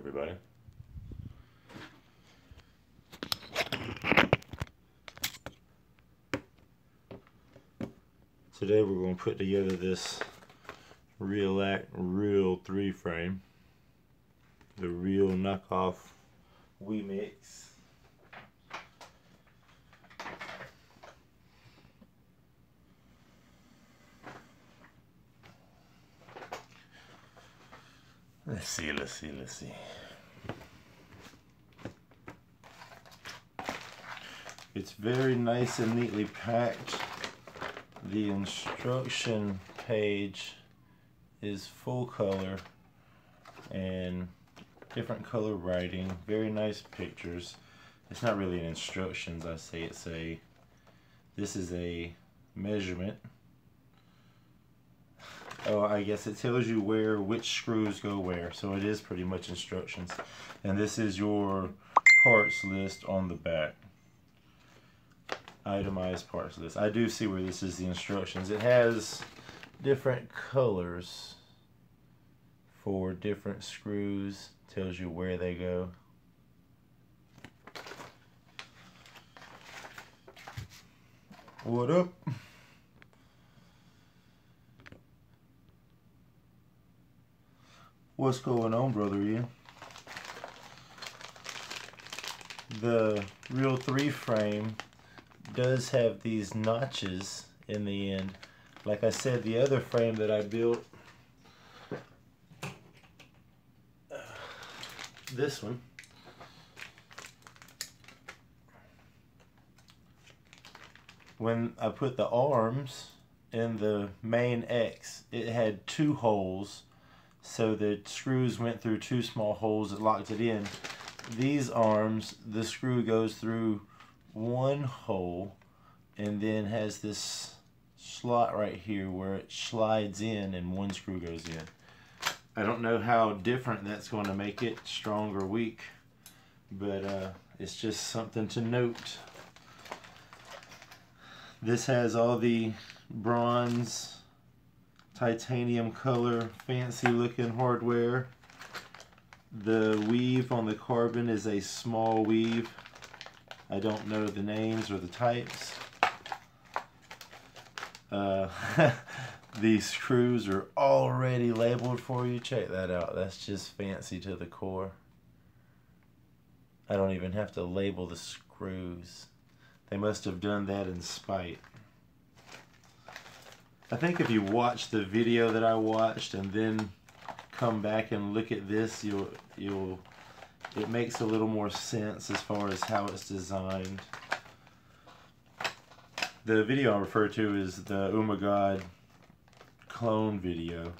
everybody. Today we're going to put together this Realacc Real 3 frame, the Real knockoff WeMix. Let's see. It's very nice and neatly packed. The instruction page is full color and different color writing. Very nice pictures. It's not really an instructions, I say it's a, this is a measurement. Oh, I guess it tells you which screws go where, so it is pretty much instructions. And this is your parts list on the back. Itemized parts list. I do see where this is the instructions. It has different colors for different screws. Tells you where they go. What up? What's going on, brother Ian? The Real 3 frame does have these notches in the end. Like I said, the other frame that I built, this one, when I put the arms in the main X, it had 2 holes. So the screws went through 2 small holes that locked it in. These arms, the screw goes through 1 hole and then has this slot right here where it slides in and 1 screw goes in. I don't know how different that's going to make it, strong or weak, but it's just something to note. This has all the bronze, titanium color, fancy looking hardware. The weave on the carbon is a small weave. I don't know the names or the types. These screws are already labeled for you. Check that out. That's just fancy to the core. I don't even have to label the screws. They must have done that in spite. I think if you watch the video that I watched and then come back and look at this, it makes a little more sense as far as how it's designed. The video I refer to is the Oh My God clone video.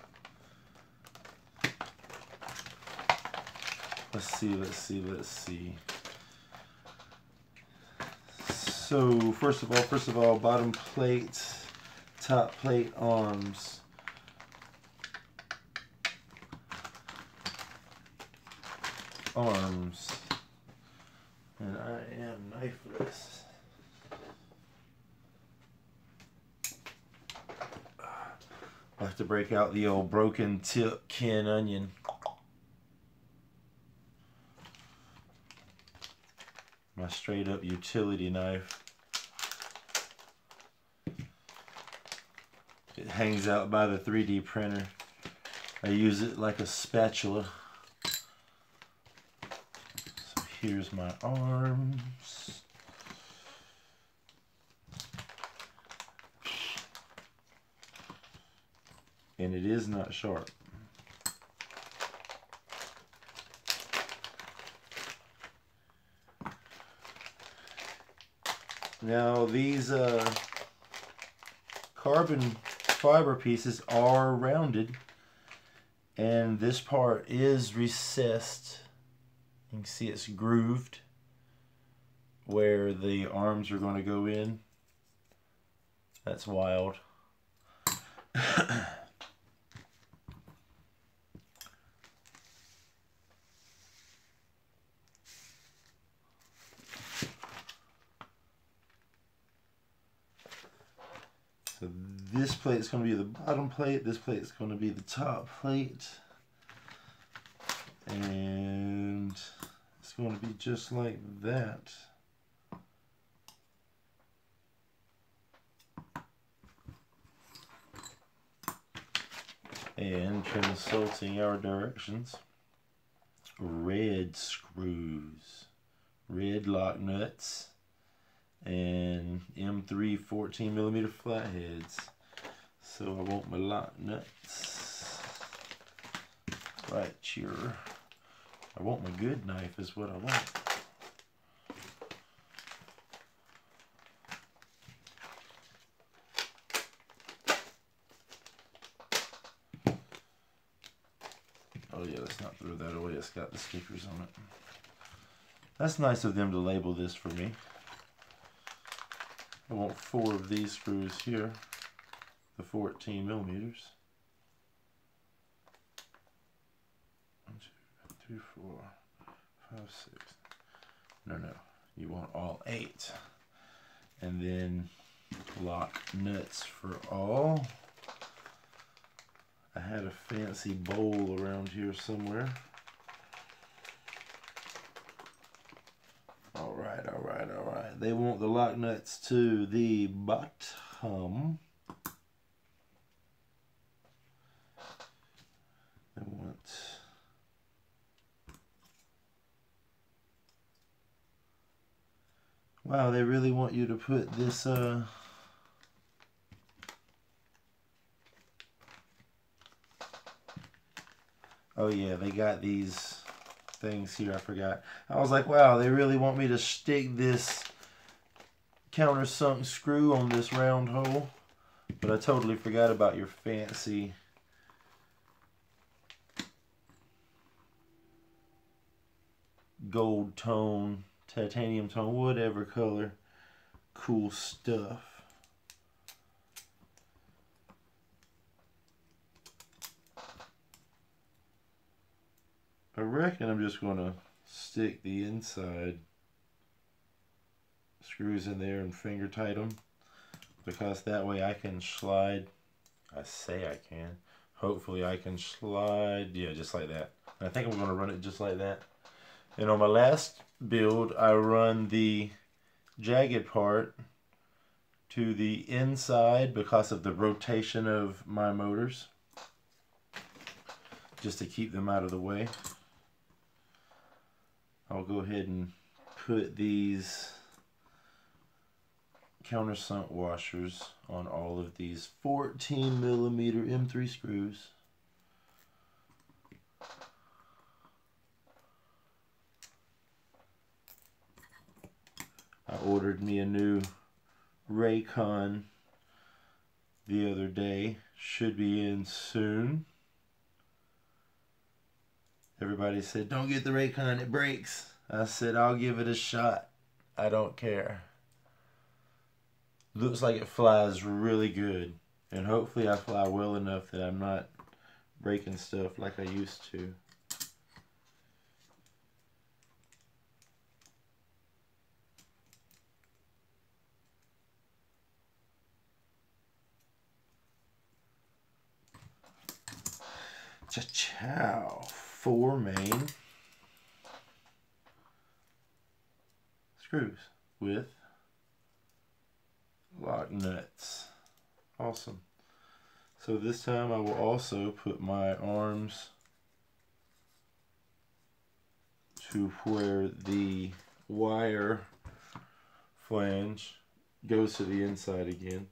Let's see. So first of all, bottom plate, top plate, arms. And I am knifeless. I'll have to break out the old broken tip Ken onion. My straight up utility knife. It hangs out by the 3D printer. I use it like a spatula. So here's my arms. And it is not sharp. Now these carbon fiber pieces are rounded, and this part is recessed. You can see it's grooved where the arms are going to go in. That's wild. So this plate is going to be the bottom plate, this plate is going to be the top plate. And It's going to be just like that. And consulting our directions, red screws, red lock nuts, and M3 14mm flatheads. So I want my lock nuts right here. I want my good knife is what I want. Oh yeah, let's not throw that away. It's got the stickers on it. That's nice of them to label this for me. I want 4 of these screws here, the 14mm. 1, 2, 3, 4, 5, 6. No, you want all 8. And then lock nuts for all. I had a fancy bowl around here somewhere. All right. They want the lock nuts to the bottom. They want... Wow, they really want you to put this, oh yeah, they got these things here, I forgot. I was like, wow, they really want me to stick this countersunk screw on this round hole. But I totally forgot about your fancy gold tone, titanium tone, whatever color, cool stuff. I reckon I'm just going to stick the inside screws in there and finger tight them, because that way I can slide. I say I can. Hopefully I can slide, yeah, just like that. And I think I'm going to run it just like that. And on my last build, I run the jagged part to the inside because of the rotation of my motors, just to keep them out of the way. I'll go ahead and put these countersunk washers on all of these 14mm M3 screws. I ordered me a new Raycon the other day. Should be in soon. Everybody said, don't get the Raycon, it breaks. I said, I'll give it a shot. I don't care. Looks like it flies really good. And hopefully I fly well enough that I'm not breaking stuff like I used to. Cha-chow. 4 main screws with lock nuts. Awesome. So this time I will also put my arms to where the wire flange goes to the inside again.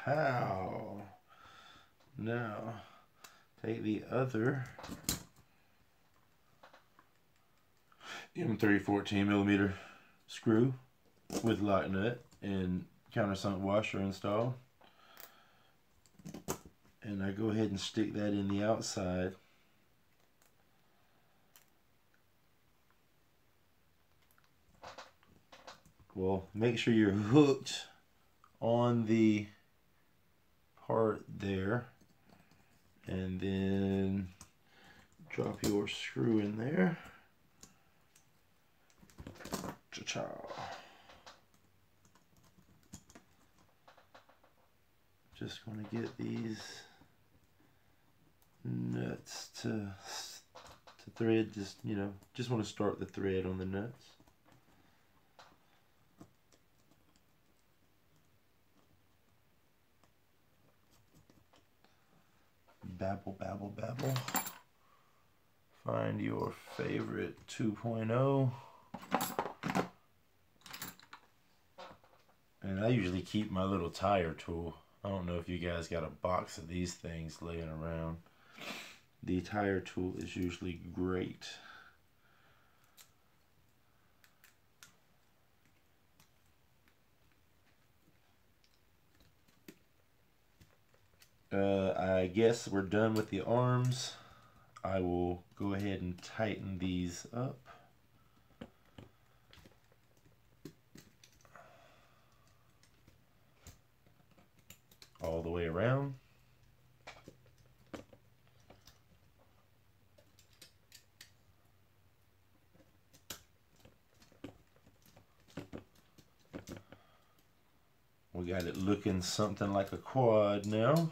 Pow. Now take the other M3 14mm screw with lock nut and countersunk washer installed, and I go ahead and stick that in the outside. Well, make sure you're hooked on the part there, and then drop your screw in there. Cha-cha. just going to get these nuts to thread. Just, you know, just want to start the thread on the nuts. Babble, babble, babble. Find your favorite 2.0. And I usually keep my little tire tool. I don't know if you guys got a box of these things laying around. The tire tool is usually great. I guess we're done with the arms. I will go ahead and tighten these up. All the way around. We got it looking something like a quad now.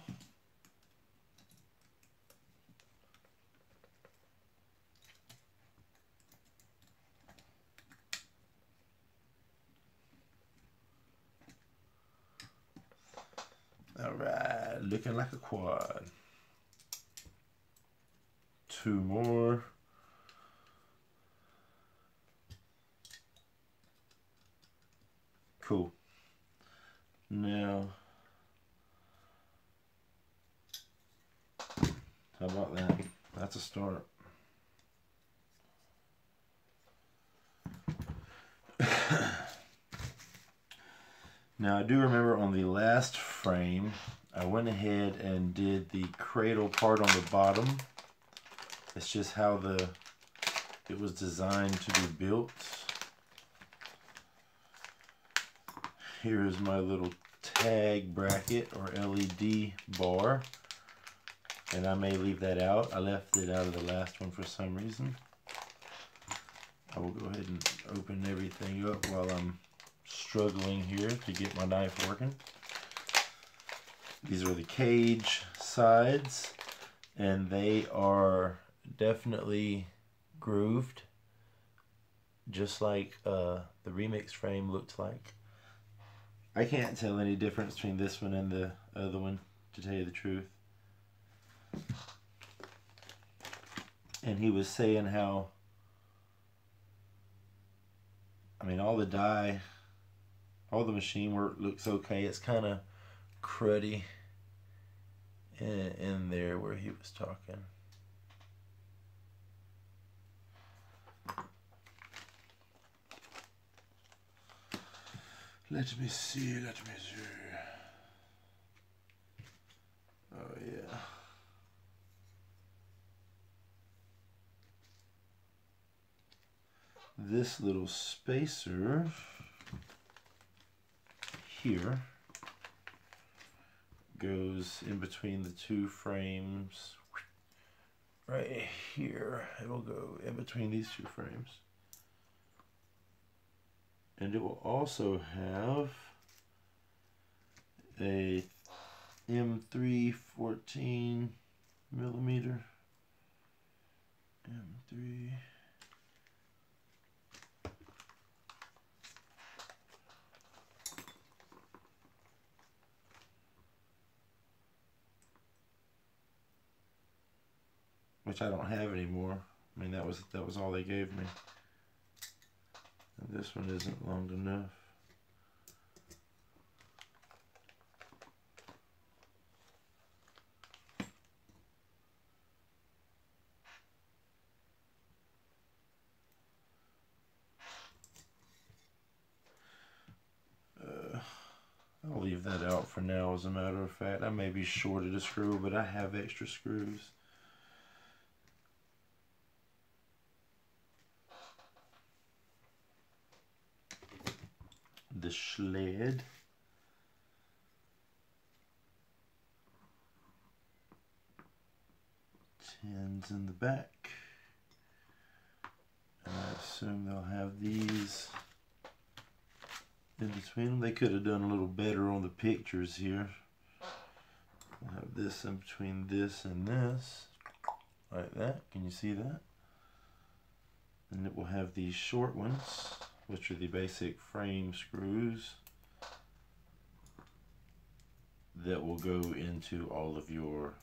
All right, looking like a quad. Two more. Cool. Now, how about that? That's a start. Now, I do remember on the last frame, I went ahead and did the cradle part on the bottom. It's just how it was designed to be built. Here is my little tag bracket or LED bar. And I may leave that out. I left it out of the last one for some reason. I will go ahead and open everything up while I'm struggling here to get my knife working. These are the cage sides, and they are definitely grooved, just like the WeMix frame looked like. I can't tell any difference between this one and the other one, to tell you the truth. And he was saying how, I mean, all the dye, all the machine work looks okay. It's kind of cruddy in there where he was talking. Let me see, let me see. Oh yeah. This little spacer here goes in between the two frames. Right here, it'll go in between these two frames. And it will also have a M3 14 millimeter. M3. Which I don't have anymore. I mean, that was all they gave me. And this one isn't long enough. I'll leave that out for now, as a matter of fact. I may be shorted a screw, but I have extra screws. The sled. Tins in the back. And I assume they'll have these in between them. They could have done a little better on the pictures here. We'll have this in between this and this, like that. Can you see that? And it will have these short ones, which are the basic frame screws that will go into all of your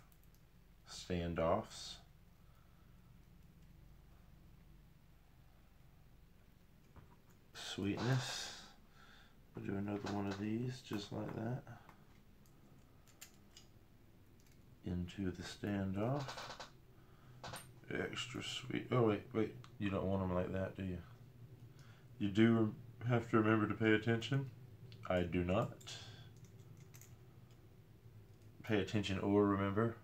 standoffs. Sweetness. We'll do another one of these just like that. Into the standoff. Extra sweet. Oh wait, you don't want them like that, do you? You do have to remember to pay attention. I do not. Pay attention or remember.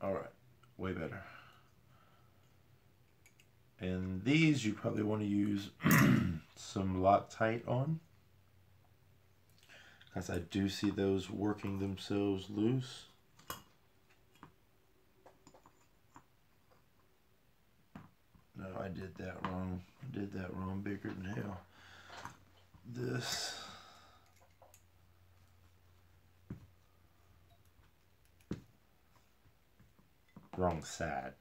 Alright, way better. And these you probably want to use some Loctite on, because I do see those working themselves loose. No, I did that wrong. I did that wrong bigger than hell. This. Wrong side.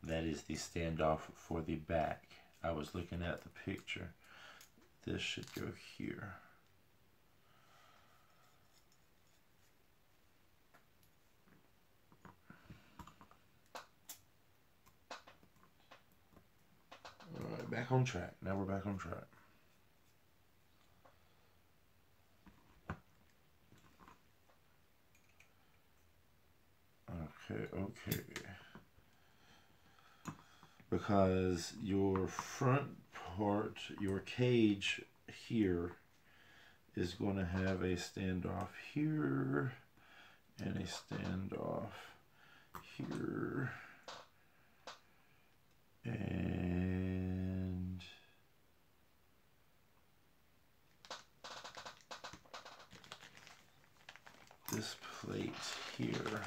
That is the standoff for the back. I was looking at the picture. This should go here. Alright, back on track. Now we're back on track. Okay. Because your front part, your cage here, is going to have a standoff here and a standoff here. And this plate here.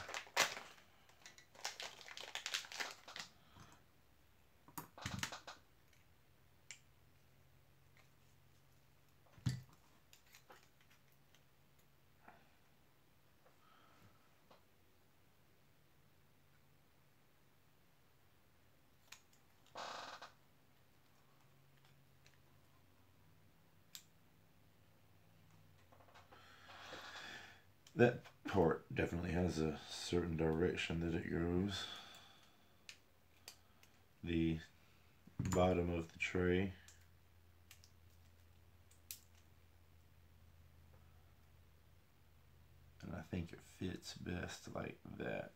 That part definitely has a certain direction that it goes. The bottom of the tray. And I think it fits best like that.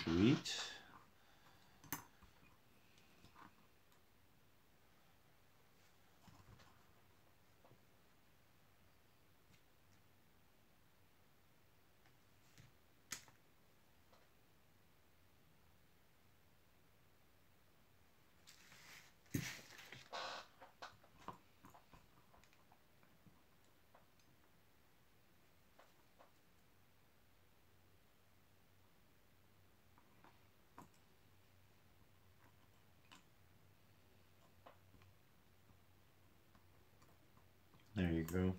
Sweet. There you go.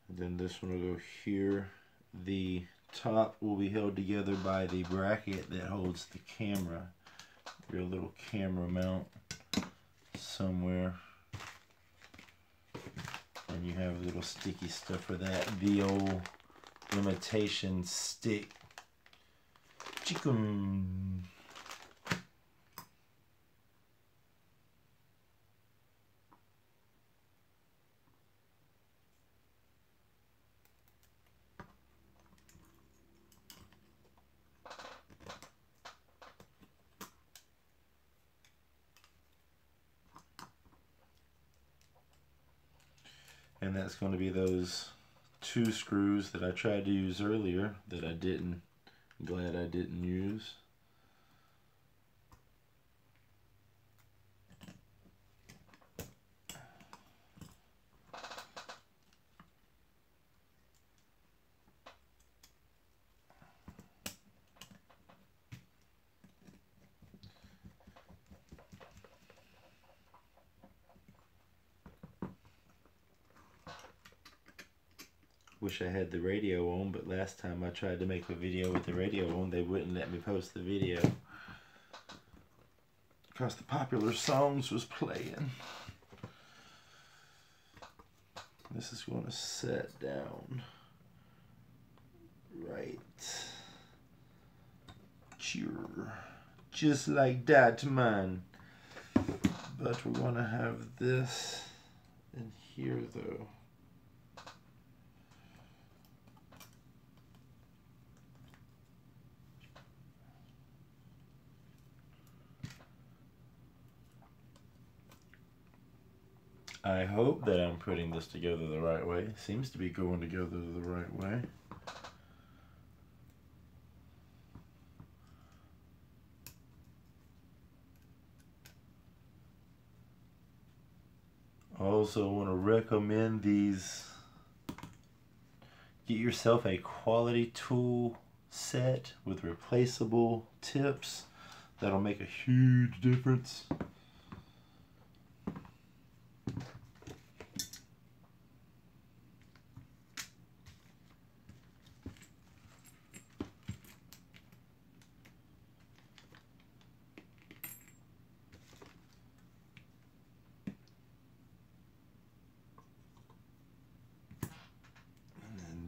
And then this one will go here. The top will be held together by the bracket that holds the camera. Your little camera mount somewhere. And you have little sticky stuff for that. The old imitation stick. Chicken. And that's going to be those 2 screws that I tried to use earlier that I didn't. Glad I didn't use. wish I had the radio on, but last time I tried to make a video with the radio on, they wouldn't let me post the video because the popular songs was playing. This is going to set down right here, just like that, man. But we're going to have this in here though. I hope that I'm putting this together the right way. Seems to be going together the right way. I also want to recommend these. Get yourself a quality tool set with replaceable tips. That'll make a huge difference.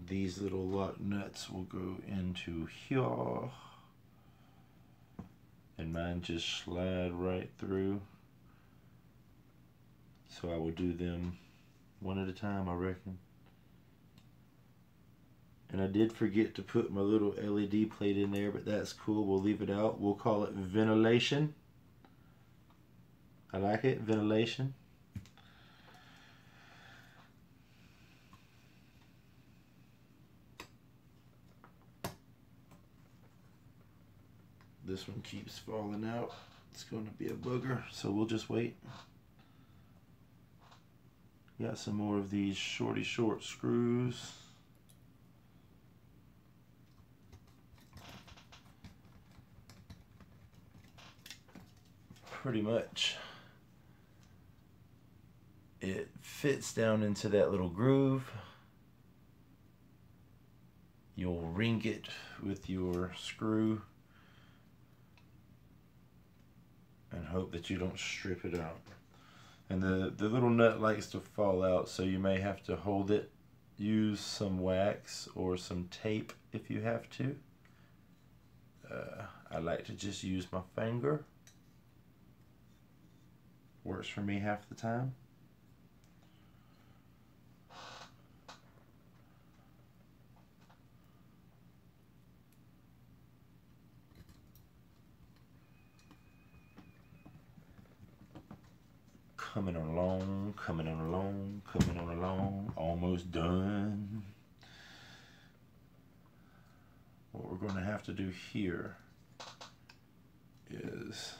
These little lock nuts will go into here, and mine just slide right through. So I will do them one at a time, I reckon. And I did forget to put my little LED plate in there, but that's cool. We'll leave it out. We'll call it ventilation. I like it, ventilation. This one keeps falling out. It's going to be a booger, so we'll just wait. Got some more of these short screws. Pretty much it fits down into that little groove. You'll ring it with your screw and hope that you don't strip it out. And the little nut likes to fall out, so you may have to hold it. Use some wax or some tape if you have to. I like to just use my finger. Works for me half the time. Coming along, coming on along, coming on along, almost done. What we're going to have to do here is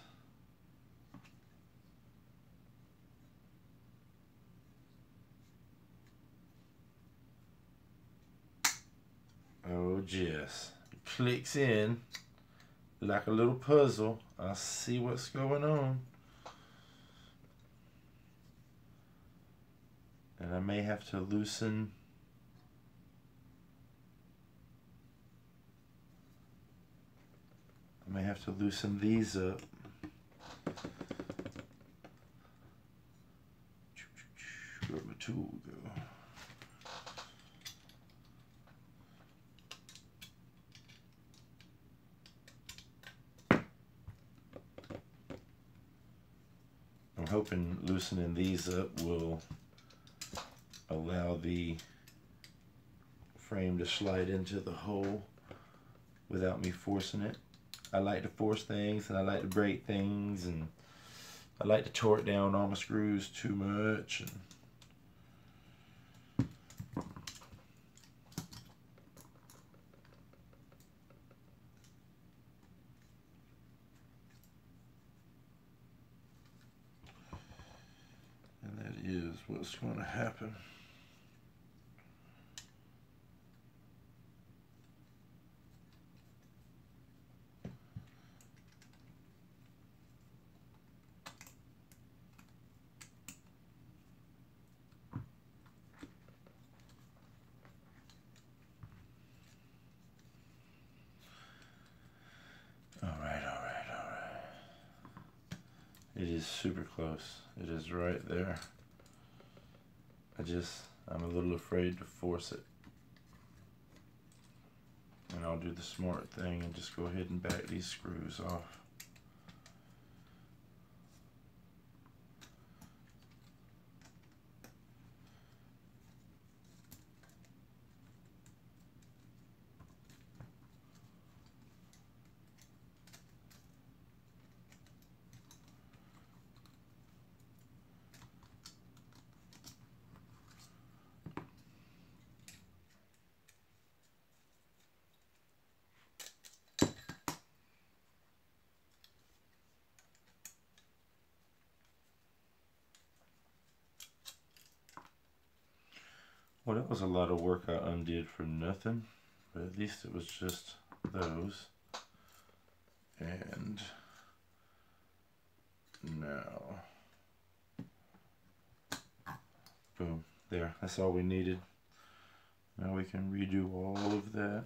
oh yes, it clicks in like a little puzzle. I see what's going on. And I may have to loosen these up. Where'd my tool go? I'm hoping loosening these up will allow the frame to slide into the hole without me forcing it. I like to force things and I like to break things, and I like to torque down all my screws too much. And that is what's going to happen. It is super close. It is right there. I'm a little afraid to force it. And I'll do the smart thing and just go ahead and back these screws off. Well, that was a lot of work I undid for nothing, but at least it was just those. And now, boom, there, that's all we needed. Now we can redo all of that.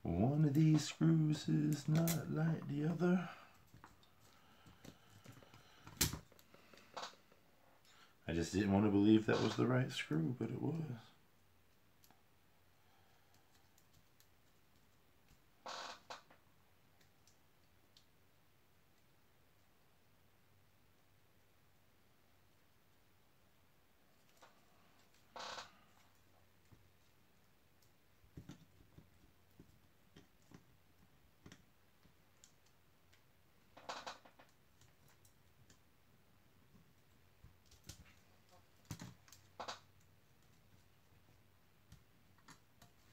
One of these screws is not like the other. I just didn't want to believe that was the right screw, but it was.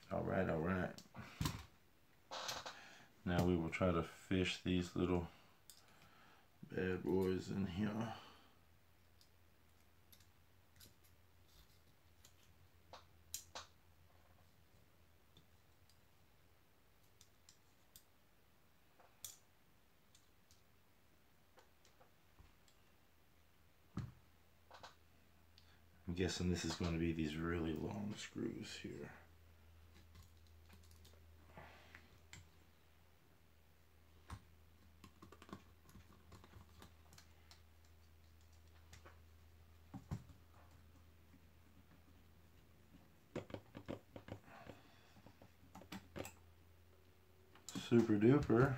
All right. Now we will try to fish these little bad boys in here. I'm guessing this is going to be these really long screws here. Super duper.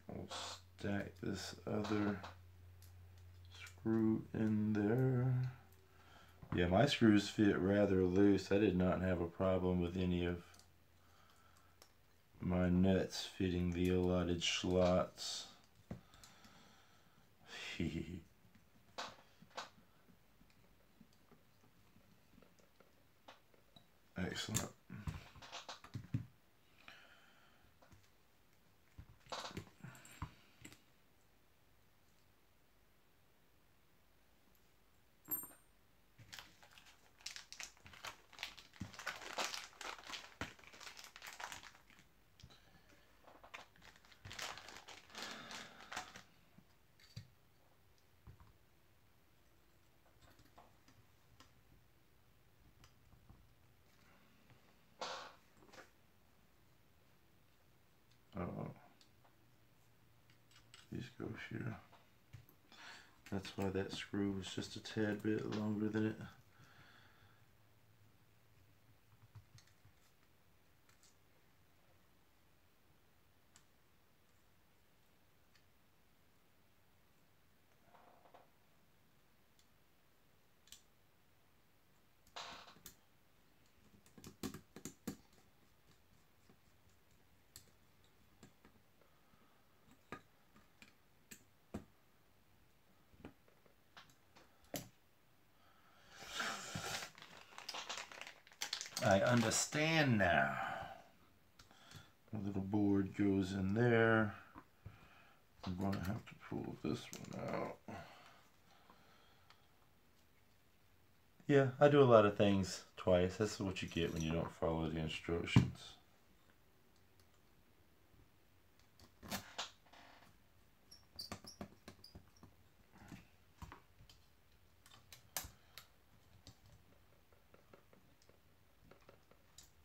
We'll stack this other screw in there. Yeah, my screws fit rather loose. I did not have a problem with any of my nuts fitting the allotted slots. Excellent. These go here. That's why that screw was just a tad bit longer than it. I understand now. The little board goes in there. I'm going to have to pull this one out. Yeah, I do a lot of things twice. That's what you get when you don't follow the instructions.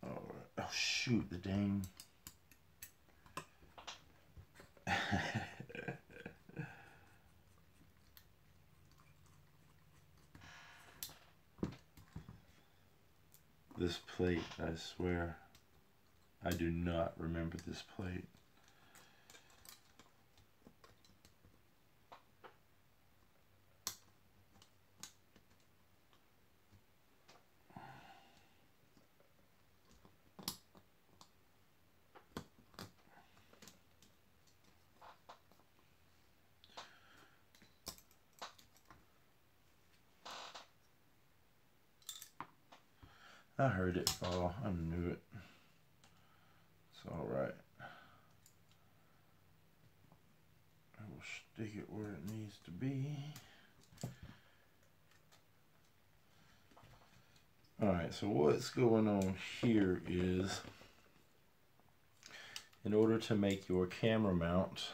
All right. Oh shoot, the dang. This plate, I swear, I do not remember this plate. I heard it fall. I knew it. It's all right. I will stick it where it needs to be. All right, so what's going on here is, in order to make your camera mount,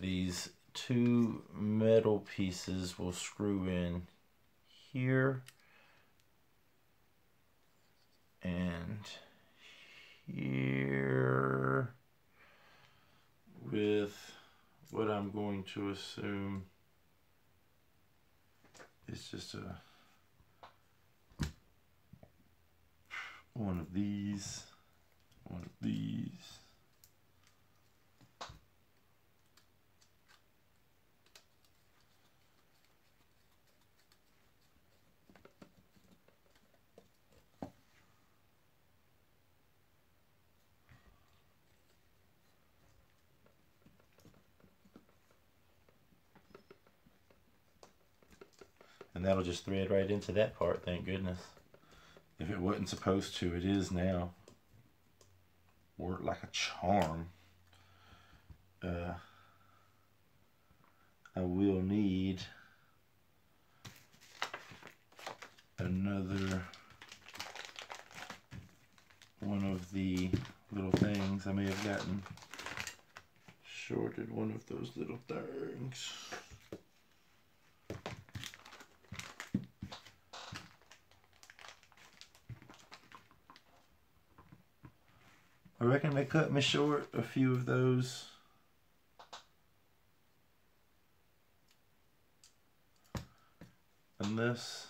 these two metal pieces will screw in here and here with what I'm going to assume is just one of these, one of these. And that'll just thread right into that part, thank goodness. If it wasn't supposed to, it is now. Worked like a charm. I will need another one of the little things. I may have gotten shorted one of those little things. I reckon they cut me short a few of those. Unless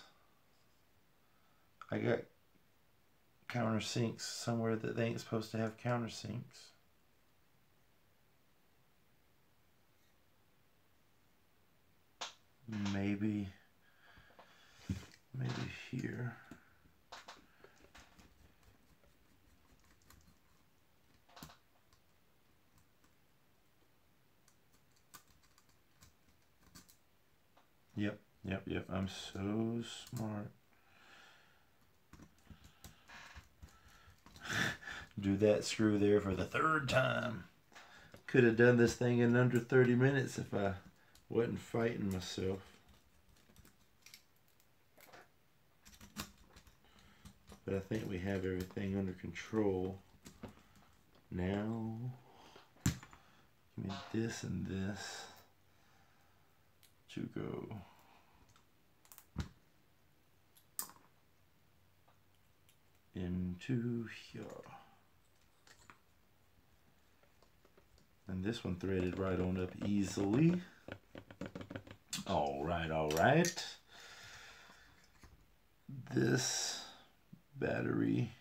I got countersinks somewhere that they ain't supposed to have countersinks. Maybe here. Yep, I'm so smart. Do that screw there for the third time. Could have done this thing in under 30 minutes if I wasn't fighting myself. But I think we have everything under control. Now, give me this and this to go. Into here. And this one threaded right on up easily. All right. This battery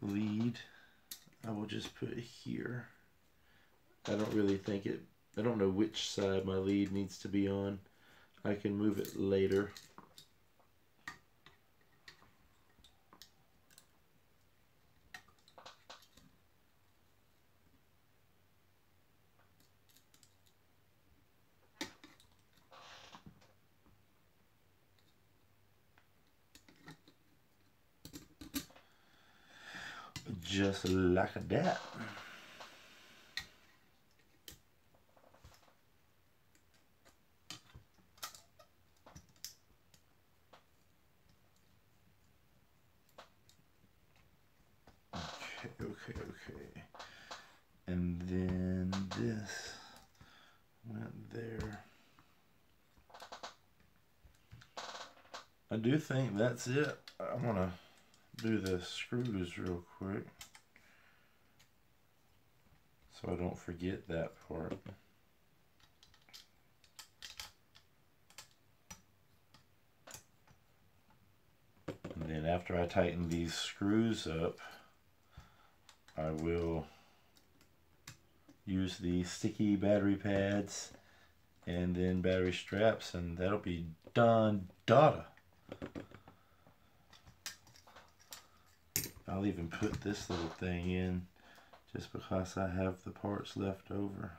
lead I will just put here. I don't really think it, I don't know which side my lead needs to be on. I can move it later. Just like that. this went there. I do think that's it. I want to do the screws real quick so I don't forget that part. And then after I tighten these screws up, I will use the sticky battery pads and then battery straps, and that'll be done data. I'll even put this little thing in just because I have the parts left over.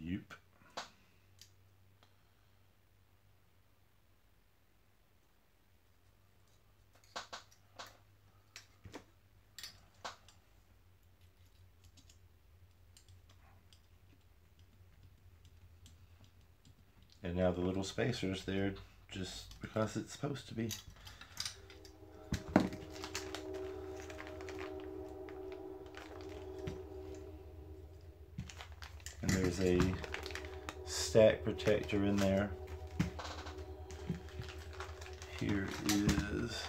Yep. And now the little spacers there just because it's supposed to be. And there's a stack protector in there. Here is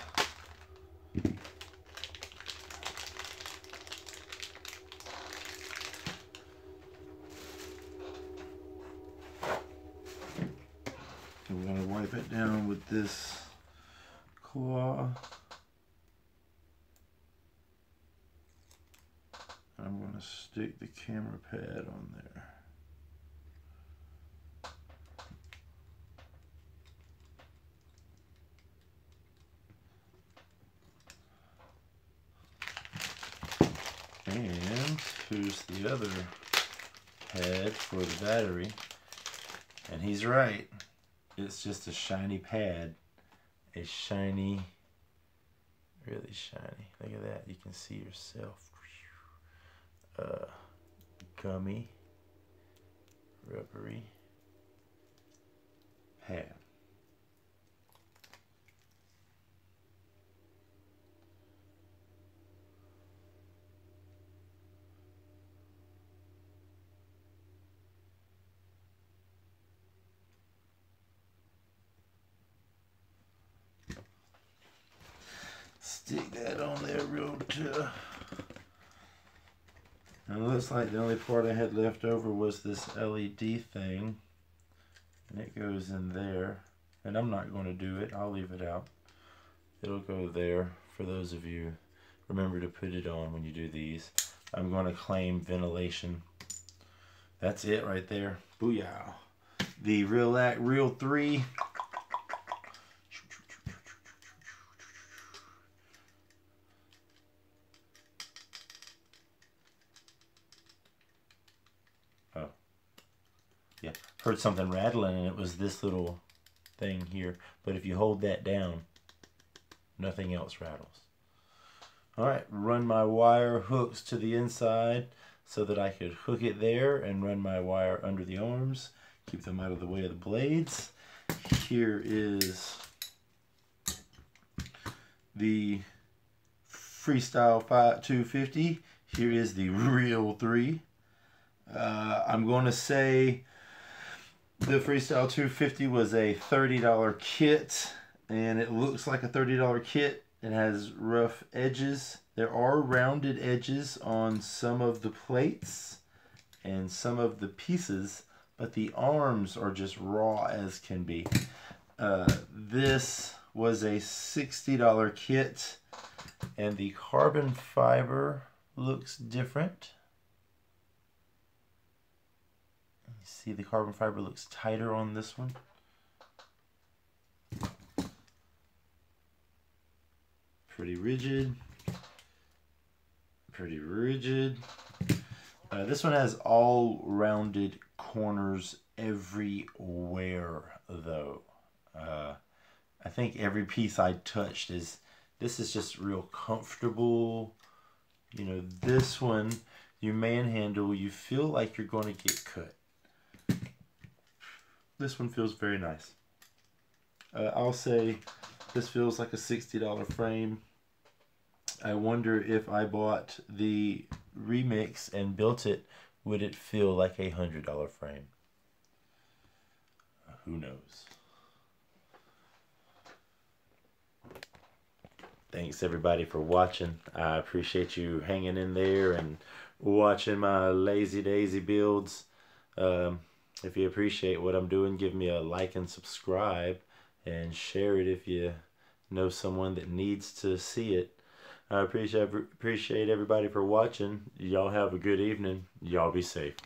we're going to wipe it down with this cloth. I'm going to stick the camera pad on there. And here's the other pad for the battery. And he's right. It's just a shiny pad. A shiny, really shiny. Look at that. You can see yourself. Gummy, rubbery pad. Stick that on there real tough. And it looks like the only part I had left over was this LED thing. And it goes in there. And I'm not going to do it. I'll leave it out. It'll go there for those of you. Remember to put it on when you do these. I'm going to claim ventilation. That's it right there. Booyah. The Realacc Real 3. Oh. Yeah. Heard something rattling and it was this little thing here. But if you hold that down, nothing else rattles. Alright, run my wire hooks to the inside so that I could hook it there and run my wire under the arms. Keep them out of the way of the blades. Here is the Freestyle 250. Here is the Real 3. I'm going to say the Freestyle 250 was a $30 kit, and it looks like a $30 kit. It has rough edges. There are rounded edges on some of the plates and some of the pieces, but the arms are just raw as can be. This was a $60 kit, and the carbon fiber looks different. You see the carbon fiber looks tighter on this one. Pretty rigid. Pretty rigid. This one has all rounded corners everywhere though. I think every piece I touched this is just real comfortable. You know, this one, you manhandle, you feel like you're going to get cut. This one feels very nice. I'll say this feels like a $60 frame. I wonder if I bought the WeMix and built it, would it feel like a $100 frame? Who knows? Thanks everybody for watching. I appreciate you hanging in there and watching my lazy daisy builds. If you appreciate what I'm doing, give me a like and subscribe, and share it if you know someone that needs to see it. I appreciate everybody for watching. Y'all have a good evening. Y'all be safe.